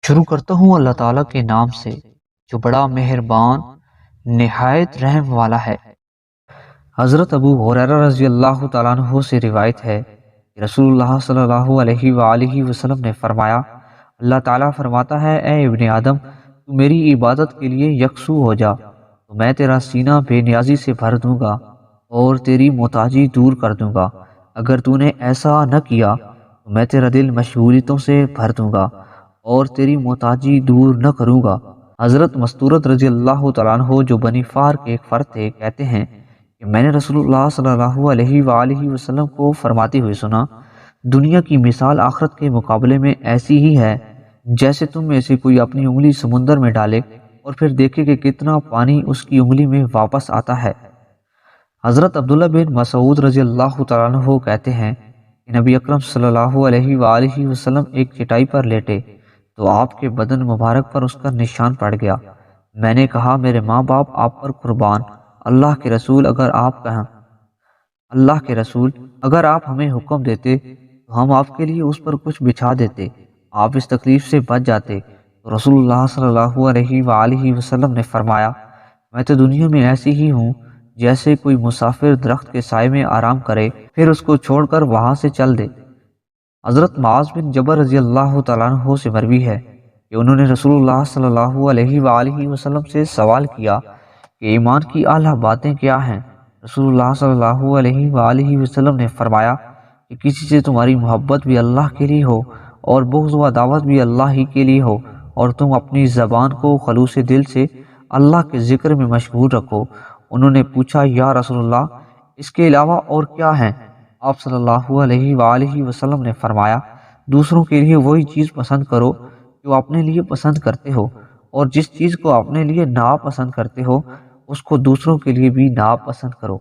شروع کرتا ہوں اللہ تعالیٰ کے نام سے جو بڑا مہربان نہایت رحم والا ہے۔ حضرت ابو ہریرہ رضی اللہ تعالیٰ عنہ سے روایت ہے کہ رسول اللہ صلی اللہ علیہ وآلہ وسلم نے فرمایا، اللہ تعالیٰ فرماتا ہے، اے ابن آدم، تو میری عبادت کے لیے یکسو ہو جا تو میں تیرا سینہ بے نیازی سے بھر دوں گا اور تیری محتاجی دور کر دوں گا۔ اگر تو نے ایسا نہ کیا تو میں تیرا دل مشغولیتوں سے بھر دوں گا اور تیری محتاجی دور نہ کروں گا۔ حضرت مستورد رضی اللہ تعالیٰ عنہ جو بنی فار کے ایک فرد تھے کہتے ہیں کہ میں نے رسول اللہ صلی اللہ علیہ وآلہ وسلم کو فرماتے ہوئے سنا، دنیا کی مثال آخرت کے مقابلے میں ایسی ہی ہے جیسے تم میں سے کوئی اپنی انگلی سمندر میں ڈالے اور پھر دیکھے کہ کتنا پانی اس کی انگلی میں واپس آتا ہے۔ حضرت عبداللہ بن مسعود رضی اللہ تعالیٰ عنہ کہتے ہیں کہ نبی اکرم صلی اللہ علیہ وآلہ وسلم ایک چٹائی پر لیٹے تو آپ کے بدن مبارک پر اس کا نشان پڑ گیا۔ میں نے کہا، میرے ماں باپ آپ پر قربان، اللہ کے رسول اگر آپ ہمیں حکم دیتے تو ہم آپ کے لیے اس پر کچھ بچھا دیتے، آپ اس تکلیف سے بچ جاتے۔ تو رسول اللہ صلی اللہ علیہ وآلہ وسلم نے فرمایا، میں تو دنیا میں ایسی ہی ہوں جیسے کوئی مسافر درخت کے سائے میں آرام کرے پھر اس کو چھوڑ کر وہاں سے چل دے۔ حضرت معاذ بن جبل رضی اللہ تعالیٰ عنہ سے مروی ہے کہ انہوں نے رسول اللہ صلی اللہ علیہ وآلہ وسلم سے سوال کیا کہ ایمان کی اعلیٰ باتیں کیا ہیں؟ رسول اللہ صلی اللہ علیہ وآلہ وسلم نے فرمایا کہ کسی سے تمہاری محبت بھی اللہ کے لیے ہو اور بغض و عداوت بھی اللہ ہی کے لیے ہو، اور تم اپنی زبان کو خلوص دل سے اللہ کے ذکر میں مشغول رکھو۔ انہوں نے پوچھا، یا رسول اللہ، اس کے علاوہ اور کیا ہیں؟ آپ صلی اللہ علیہ وآلہ وسلم نے فرمایا، دوسروں کے لیے وہی چیز پسند کرو جو اپنے لیے پسند کرتے ہو، اور جس چیز کو اپنے لیے ناپسند کرتے ہو اس کو دوسروں کے لیے بھی ناپسند کرو۔